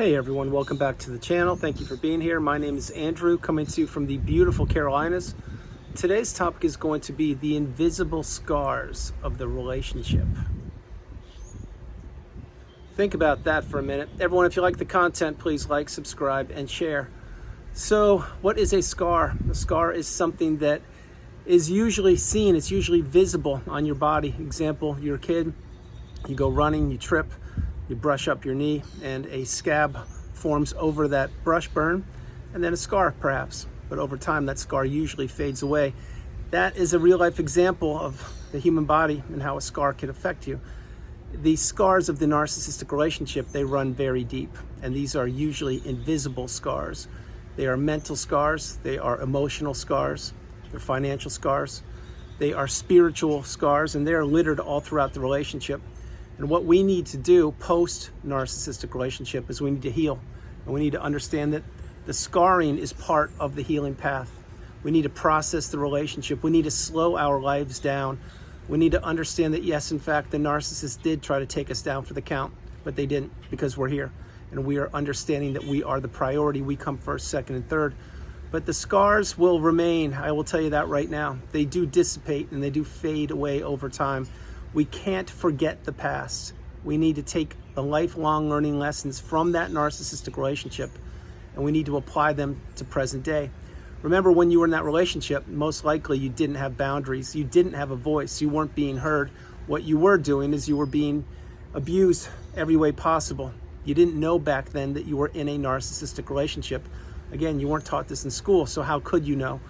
Hey everyone, welcome back to the channel. Thank you for being here. My name is Andrew, coming to you from the beautiful Carolinas. Today's topic is going to be the invisible scars of the relationship. Think about that for a minute. Everyone, if you like the content, please like, subscribe, and share. So, what is a scar? A scar is something that is usually seen, it's usually visible on your body. Example, you're a kid, you go running, you trip, you brush up your knee, and a scab forms over that brush burn, and then a scar perhaps. But over time, that scar usually fades away. That is a real-life example of the human body and how a scar can affect you. The scars of the narcissistic relationship, they run very deep, and these are usually invisible scars. They are mental scars, they are emotional scars, they're financial scars, they are spiritual scars, and they are littered all throughout the relationship. And what we need to do post-narcissistic relationship is we need to heal. And we need to understand that the scarring is part of the healing path. We need to process the relationship. We need to slow our lives down. We need to understand that, yes, in fact, the narcissist did try to take us down for the count, but they didn't, because we're here. And we are understanding that we are the priority. We come first, second, and third. But the scars will remain. I will tell you that right now. They do dissipate and they do fade away over time. We can't forget the past. We need to take the lifelong learning lessons from that narcissistic relationship, and we need to apply them to present day. Remember, when you were in that relationship, most likely you didn't have boundaries. You didn't have a voice. You weren't being heard. What you were doing is you were being abused every way possible. You didn't know back then that you were in a narcissistic relationship. Again, you weren't taught this in school, so how could you know?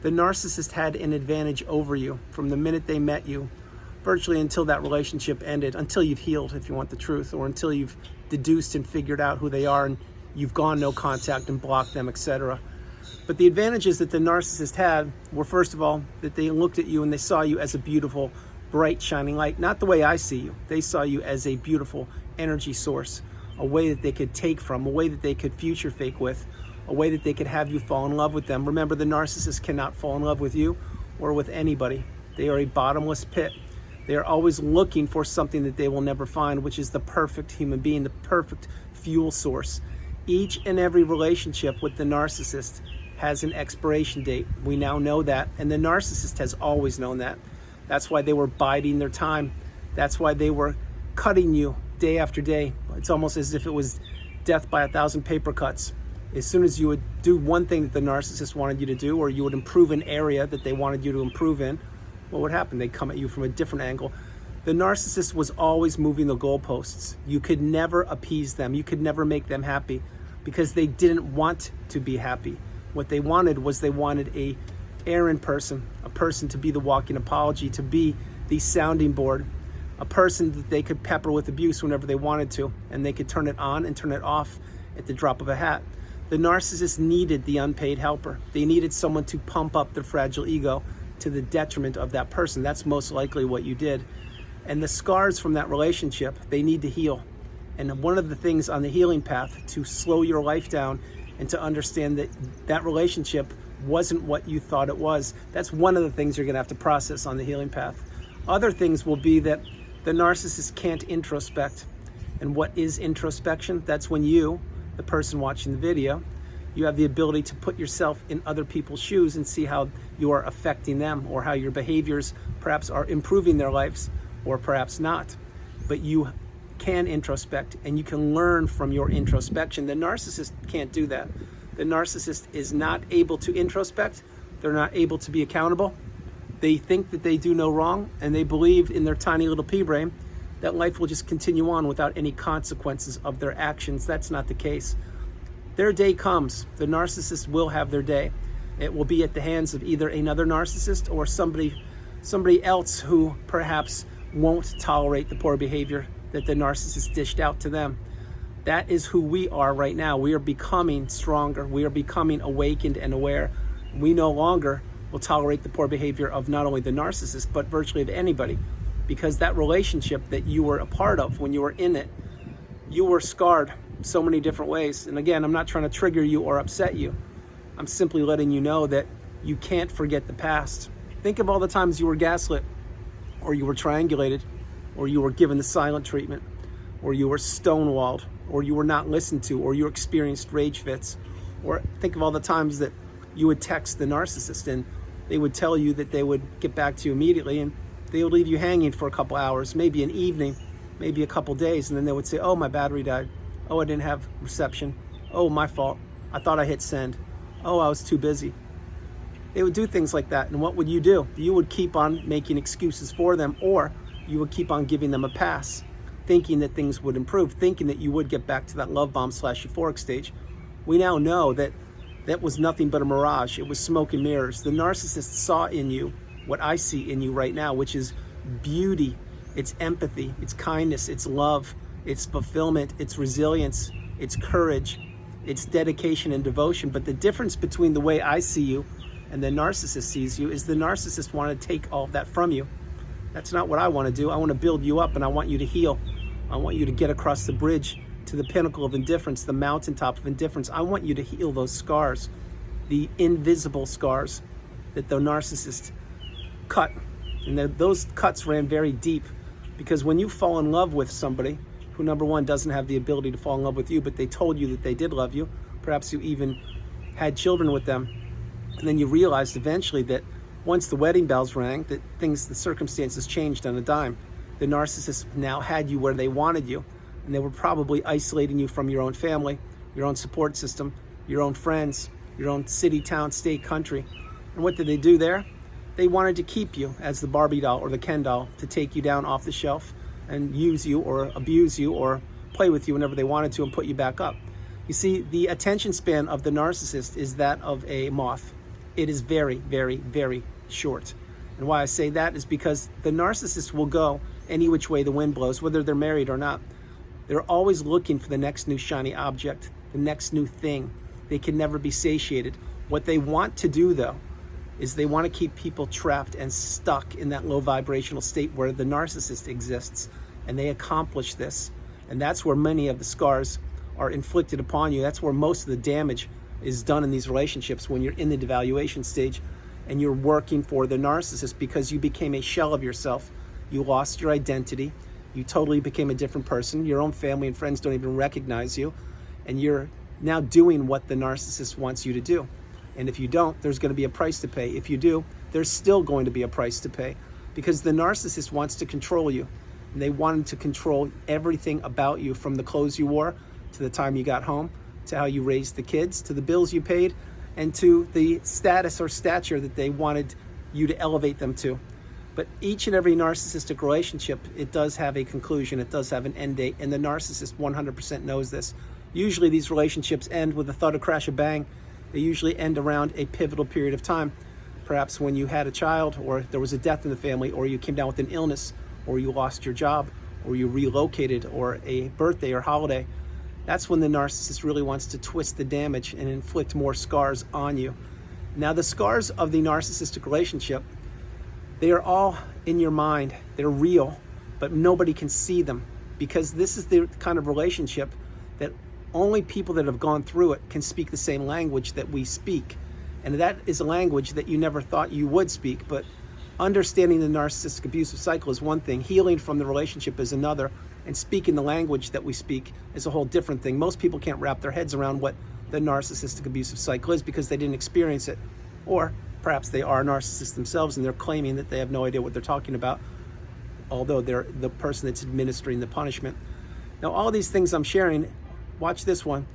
The narcissist had an advantage over you from the minute they met you, virtually until that relationship ended, until you've healed, if you want the truth, or until you've deduced and figured out who they are and you've gone no contact and blocked them, etc. But the advantages that the narcissist had were, first of all, that they looked at you and they saw you as a beautiful, bright, shining light. Not the way I see you. They saw you as a beautiful energy source, a way that they could take from, a way that they could future fake with, a way that they could have you fall in love with them. Remember, the narcissist cannot fall in love with you or with anybody. They are a bottomless pit. They are always looking for something that they will never find, which is the perfect human being, the perfect fuel source. Each and every relationship with the narcissist has an expiration date. We now know that, and the narcissist has always known that. That's why they were biding their time. That's why they were cutting you day after day. It's almost as if it was death by 1,000 paper cuts. As soon as you would do one thing that the narcissist wanted you to do, or you would improve an area that they wanted you to improve in, what would happen? They'd come at you from a different angle. The narcissist was always moving the goalposts. You could never appease them. You could never make them happy because they didn't want to be happy. What they wanted was they wanted a errand person, a person to be the walking apology, to be the sounding board, a person that they could pepper with abuse whenever they wanted to, and they could turn it on and turn it off at the drop of a hat. The narcissist needed the unpaid helper. They needed someone to pump up their fragile ego to the detriment of that person. That's most likely what you did. And the scars from that relationship, they need to heal. And one of the things on the healing path to slow your life down and to understand that that relationship wasn't what you thought it was, that's one of the things you're gonna have to process on the healing path. Other things will be that the narcissist can't introspect. And what is introspection? That's when you, the person watching the video, you have the ability to put yourself in other people's shoes and see how you are affecting them, or how your behaviors perhaps are improving their lives, or perhaps not. But you can introspect and you can learn from your introspection. The narcissist can't do that. The narcissist is not able to introspect. They're not able to be accountable. They think that they do no wrong, and they believe in their tiny little pea brain that life will just continue on without any consequences of their actions. That's not the case. Their day comes. The narcissist will have their day. It will be at the hands of either another narcissist or somebody else who perhaps won't tolerate the poor behavior that the narcissist dished out to them. That is who we are right now. We are becoming stronger. We are becoming awakened and aware. We no longer will tolerate the poor behavior of not only the narcissist, but virtually of anybody. Because that relationship that you were a part of when you were in it, you were scarred so many different ways. And again, I'm not trying to trigger you or upset you. I'm simply letting you know that you can't forget the past. Think of all the times you were gaslit, or you were triangulated, or you were given the silent treatment, or you were stonewalled, or you were not listened to, or you experienced rage fits. Or think of all the times that you would text the narcissist and they would tell you that they would get back to you immediately, and they would leave you hanging for a couple hours, maybe an evening, maybe a couple days, and then they would say, oh, my battery died. Oh, I didn't have reception. Oh, my fault. I thought I hit send. Oh, I was too busy. They would do things like that, and what would you do? You would keep on making excuses for them, or you would keep on giving them a pass, thinking that things would improve, thinking that you would get back to that love bomb / euphoric stage. We now know that that was nothing but a mirage. It was smoke and mirrors. The narcissist saw in you what I see in you right now, which is beauty, it's empathy, it's kindness, it's love, it's fulfillment, it's resilience, it's courage, it's dedication and devotion. But the difference between the way I see you and the narcissist sees you is the narcissist want to take all of that from you. That's not what I want to do. I want to build you up, and I want you to heal. I want you to get across the bridge to the pinnacle of indifference, the mountaintop of indifference. I want you to heal those scars, the invisible scars that the narcissist cut. And those cuts ran very deep, because when you fall in love with somebody who, number one, doesn't have the ability to fall in love with you, but they told you that they did love you, perhaps you even had children with them, and then you realized eventually that once the wedding bells rang, that the circumstances changed on a dime. The narcissist now had you where they wanted you, and they were probably isolating you from your own family, your own support system, your own friends, your own city, town, state, country. And what did they do there? They wanted to keep you as the Barbie doll or the Ken doll, to take you down off the shelf and use you or abuse you or play with you whenever they wanted to and put you back up. You see, the attention span of the narcissist is that of a moth. It is very, very, very short. And why I say that is because the narcissist will go any which way the wind blows, whether they're married or not. They're always looking for the next new shiny object, the next new thing. They can never be satiated. What they want to do, though, is they want to keep people trapped and stuck in that low vibrational state where the narcissist exists. And they accomplish this. And that's where many of the scars are inflicted upon you. That's where most of the damage is done in these relationships, when you're in the devaluation stage and you're working for the narcissist, because you became a shell of yourself. You lost your identity. You totally became a different person. Your own family and friends don't even recognize you. And you're now doing what the narcissist wants you to do. And if you don't, there's going to be a price to pay. If you do, there's still going to be a price to pay, because the narcissist wants to control you. And they wanted to control everything about you, from the clothes you wore to the time you got home, to how you raised the kids, to the bills you paid, and to the status or stature that they wanted you to elevate them to. But each and every narcissistic relationship, it does have a conclusion, it does have an end date, and the narcissist 100% knows this. Usually these relationships end with a thud, a crash, a bang. They usually end around a pivotal period of time. Perhaps when you had a child, or there was a death in the family, or you came down with an illness, or you lost your job, or you relocated, or a birthday or holiday. That's when the narcissist really wants to twist the damage and inflict more scars on you. Now, the scars of the narcissistic relationship, they are all in your mind. They're real, but nobody can see them, because this is the kind of relationship that only people that have gone through it can speak the same language that we speak. And that is a language that you never thought you would speak. But understanding the narcissistic abusive cycle is one thing. Healing from the relationship is another. And speaking the language that we speak is a whole different thing. Most people can't wrap their heads around what the narcissistic abusive cycle is, because they didn't experience it. Or perhaps they are narcissists themselves and they're claiming that they have no idea what they're talking about, although they're the person that's administering the punishment. Now, all these things I'm sharing, watch this one.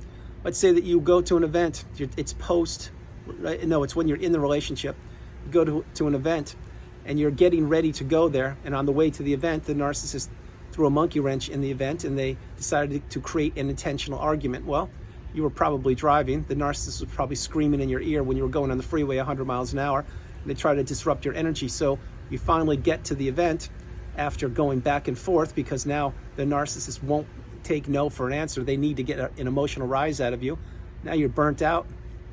Let's say that you go to an event. It's post, right? No, it's when you're in the relationship. You go to an event and you're getting ready to go there. And on the way to the event, the narcissist threw a monkey wrench in the event and they decided to create an intentional argument. Well, you were probably driving. The narcissist was probably screaming in your ear when you were going on the freeway 100 miles an hour. And they try to disrupt your energy. So you finally get to the event after going back and forth, because now the narcissist won't take no for an answer. They need to get an emotional rise out of you. Now you're burnt out.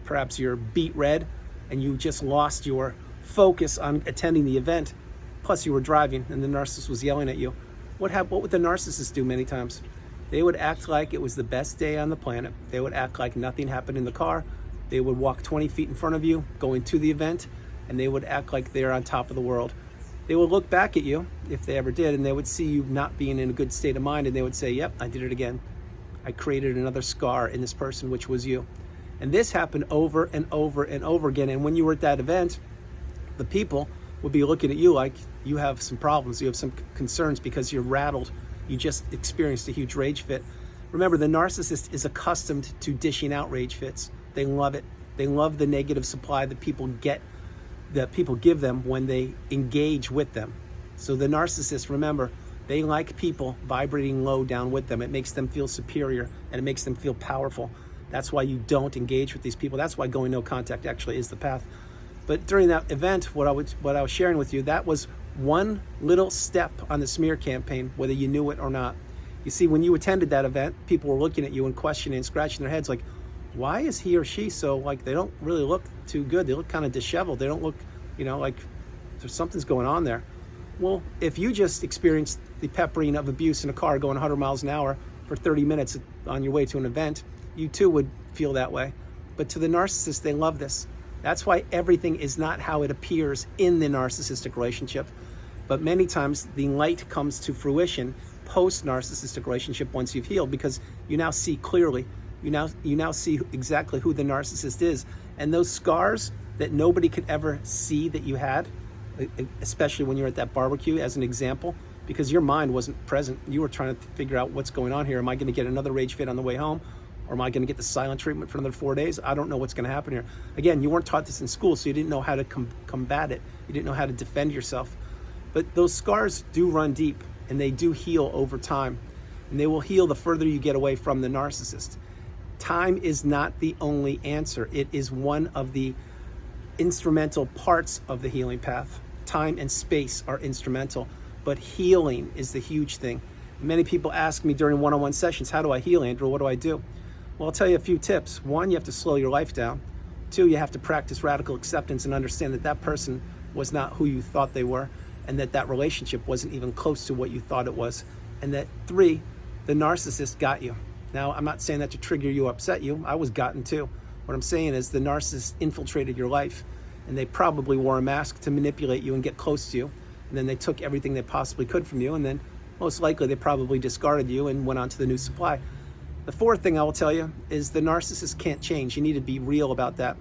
Perhaps you're beat red and you just lost your focus on attending the event. Plus you were driving and the narcissist was yelling at you. What would the narcissist do many times? They would act like it was the best day on the planet. They would act like nothing happened in the car. They would walk 20 feet in front of you going to the event, and they would act like they're on top of the world. They would look back at you, if they ever did, and they would see you not being in a good state of mind, and they would say, yep, I did it again. I created another scar in this person, which was you. And this happened over and over and over again. And when you were at that event, the people would be looking at you like you have some problems, you have some concerns because you're rattled. You just experienced a huge rage fit. Remember, the narcissist is accustomed to dishing out rage fits. They love it. They love the negative supply that people give them when they engage with them. So the narcissist, remember, they like people vibrating low down with them. It makes them feel superior and it makes them feel powerful. That's why you don't engage with these people. That's why going no contact actually is the path. But during that event, what I was sharing with you, that was one little step on the smear campaign, whether you knew it or not. You see, when you attended that event, people were looking at you and questioning and scratching their heads like, why is he or she so, like, they don't really look too good. They look kind of disheveled. They don't look, like there's something's going on there. Well, if you just experienced the peppering of abuse in a car going 100 miles an hour for 30 minutes on your way to an event, you too would feel that way. But to the narcissist, they love this. That's why everything is not how it appears in the narcissistic relationship. But many times the light comes to fruition post-narcissistic relationship once you've healed, because you now see clearly. You now see exactly who the narcissist is. And those scars that nobody could ever see that you had, especially when you're at that barbecue as an example, because your mind wasn't present. You were trying to figure out what's going on here. Am I going to get another rage fit on the way home? Or am I going to get the silent treatment for another 4 days? I don't know what's going to happen here. Again, you weren't taught this in school, so you didn't know how to combat it. You didn't know how to defend yourself. But those scars do run deep, and they do heal over time. And they will heal the further you get away from the narcissist. Time is not the only answer. It is one of the instrumental parts of the healing path. Time and space are instrumental, but healing is the huge thing. Many people ask me during one-on-one sessions, how do I heal, Andrew? What do I do? Well, I'll tell you a few tips. One, you have to slow your life down. Two, you have to practice radical acceptance and understand that that person was not who you thought they were, and that that relationship wasn't even close to what you thought it was. And that three, the narcissist got you. Now, I'm not saying that to trigger you or upset you. I was gotten too. What I'm saying is the narcissist infiltrated your life, and they probably wore a mask to manipulate you and get close to you. And then they took everything they possibly could from you, and then most likely they probably discarded you and went on to the new supply. The fourth thing I will tell you is the narcissist can't change. You need to be real about that.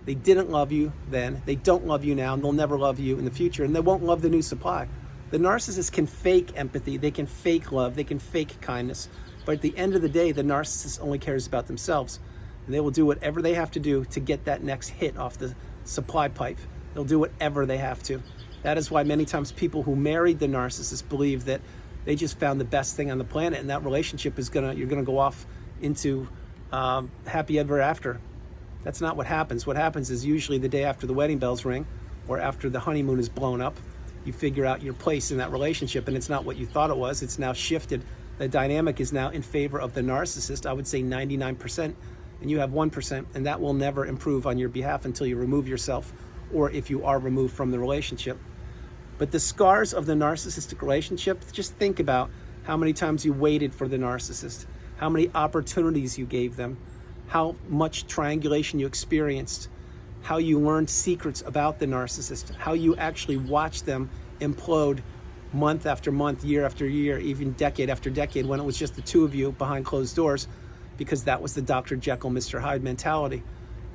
They didn't love you then, they don't love you now, and they'll never love you in the future, and they won't love the new supply. The narcissist can fake empathy, they can fake love, they can fake kindness, but at the end of the day, the narcissist only cares about themselves, and they will do whatever they have to do to get that next hit off the supply pipe. They'll do whatever they have to. That is why many times people who married the narcissist believe that they just found the best thing on the planet, and that relationship is you're gonna go off into happy ever after. That's not what happens. What happens is usually the day after the wedding bells ring, or after the honeymoon is blown up, you figure out your place in that relationship, and it's not what you thought it was. It's now shifted. The dynamic is now in favor of the narcissist. I would say 99%, and you have 1%, and that will never improve on your behalf until you remove yourself, or if you are removed from the relationship. But the scars of the narcissistic relationship, just think about how many times you waited for the narcissist, how many opportunities you gave them, how much triangulation you experienced, how you learned secrets about the narcissist, how you actually watched them implode month after month, year after year, even decade after decade, when it was just the two of you behind closed doors, because that was the Dr. Jekyll, Mr. Hyde mentality.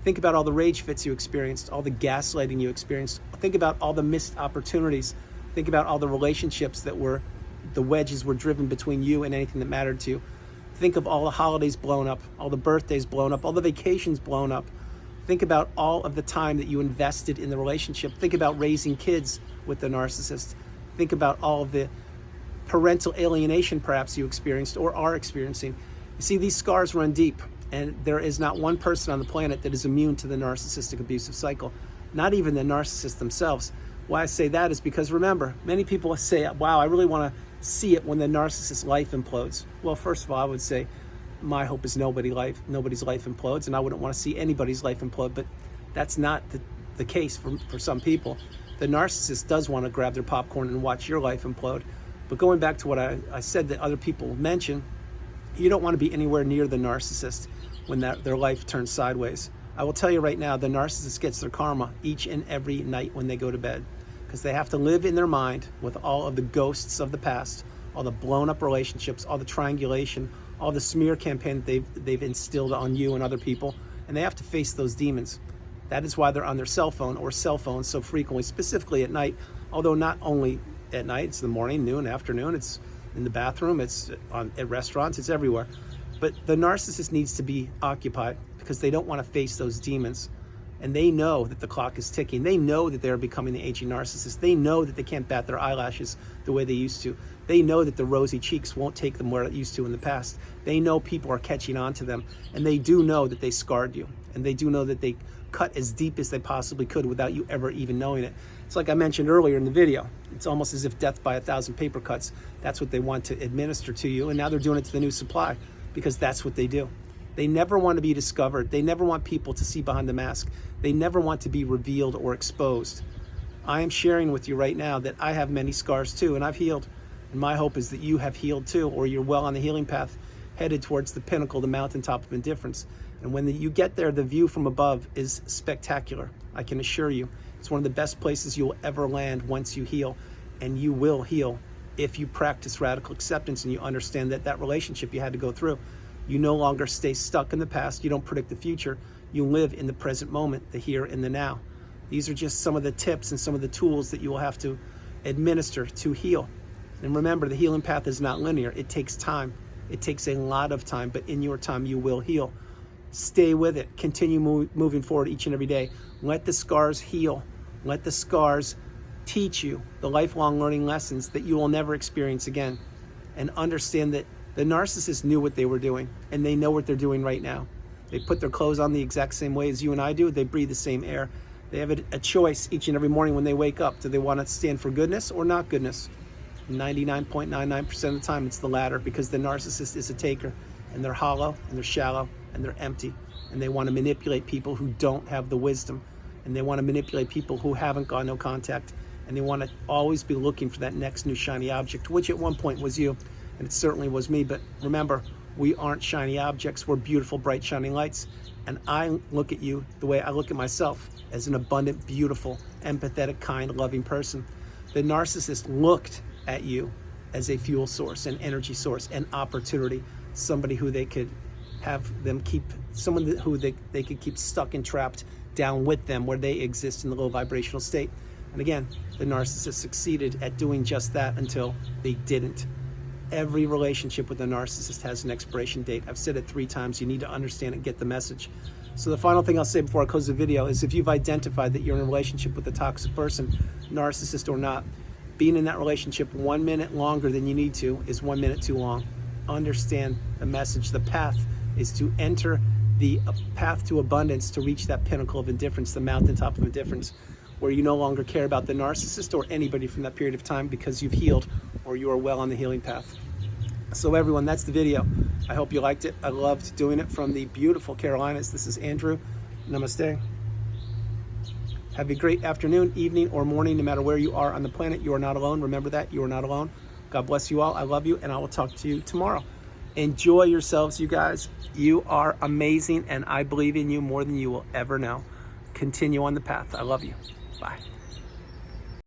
Think about all the rage fits you experienced, all the gaslighting you experienced. Think about all the missed opportunities. Think about all the relationships that the wedges were driven between you and anything that mattered to you. Think of all the holidays blown up, all the birthdays blown up, all the vacations blown up. Think about all of the time that you invested in the relationship. Think about raising kids with the narcissist. Think about all of the parental alienation perhaps you experienced or are experiencing. You see, these scars run deep, and there is not one person on the planet that is immune to the narcissistic abusive cycle, not even the narcissists themselves. Why I say that is because, remember, many people say, wow, I really want to see it when the narcissist's life implodes. Well, first of all, I would say my hope is nobody's life implodes, and I wouldn't want to see anybody's life implode, but that's not the case for some people. The narcissist does want to grab their popcorn and watch your life implode. But going back to what I said that other people mention, you don't want to be anywhere near the narcissist when their life turns sideways. I will tell you right now, the narcissist gets their karma each and every night when they go to bed, because they have to live in their mind with all of the ghosts of the past, all the blown up relationships, all the triangulation, all the smear campaign that they've instilled on you and other people, and they have to face those demons. That is why they're on their cell phone or cell phones so frequently, specifically at night, although not only at night, it's the morning, noon, afternoon, it's in the bathroom, it's at restaurants, it's everywhere. But the narcissist needs to be occupied because they don't want to face those demons. And they know that the clock is ticking. They know that they're becoming the aging narcissist. They know that they can't bat their eyelashes the way they used to. They know that the rosy cheeks won't take them where it used to in the past. They know people are catching on to them. And they do know that they scarred you. And they do know that they cut as deep as they possibly could without you ever even knowing it. It's like I mentioned earlier in the video. It's almost as if death by 1,000 paper cuts. That's what they want to administer to you. And now they're doing it to the new supply because that's what they do. They never want to be discovered. They never want people to see behind the mask. They never want to be revealed or exposed. I am sharing with you right now that I have many scars too, and I've healed. And my hope is that you have healed too, or you're well on the healing path, headed towards the pinnacle, the mountaintop of indifference. And when you get there, the view from above is spectacular. I can assure you, it's one of the best places you'll ever land once you heal. And you will heal if you practice radical acceptance and you understand that that relationship you had to go through. You no longer stay stuck in the past. You don't predict the future. You live in the present moment, the here and the now. These are just some of the tips and some of the tools that you will have to administer to heal. And remember, the healing path is not linear. It takes time. It takes a lot of time, but in your time, you will heal. Stay with it. Continue moving forward each and every day. Let the scars heal. Let the scars teach you the lifelong learning lessons that you will never experience again. And understand that the narcissist knew what they were doing, and they know what they're doing right now. They put their clothes on the exact same way as you and I do. They breathe the same air. They have a choice each and every morning when they wake up. Do they want to stand for goodness or not goodness? 99.99% of the time, it's the latter, because the narcissist is a taker, and they're hollow, and they're shallow, and they're empty. And they want to manipulate people who don't have the wisdom, and they want to manipulate people who haven't got no contact, and they want to always be looking for that next new shiny object, which at one point was you. And it certainly was me, but remember, we aren't shiny objects. We're beautiful, bright, shining lights. And I look at you the way I look at myself, as an abundant, beautiful, empathetic, kind, loving person. The narcissist looked at you as a fuel source, an energy source, an opportunity, somebody who they could have them keep, someone who they could keep stuck and trapped down with them where they exist in the low vibrational state. And again, the narcissist succeeded at doing just that until they didn't. Every relationship with a narcissist has an expiration date. I've said it 3 times. You need to understand and get the message. So the final thing I'll say before I close the video is, if you've identified that you're in a relationship with a toxic person, narcissist or not, being in that relationship 1 minute longer than you need to is 1 minute too long. Understand the message. The path is to enter the path to abundance, to reach that pinnacle of indifference, the mountaintop of indifference, where you no longer care about the narcissist or anybody from that period of time because you've healed or you are well on the healing path. So everyone, that's the video. I hope you liked it. I loved doing it from the beautiful Carolinas. This is Andrew. Namaste. Have a great afternoon, evening, or morning, no matter where you are on the planet. You are not alone. Remember that. You are not alone. God bless you all. I love you, and I will talk to you tomorrow. Enjoy yourselves, you guys. You are amazing, and I believe in you more than you will ever know. Continue on the path. I love you. Bye.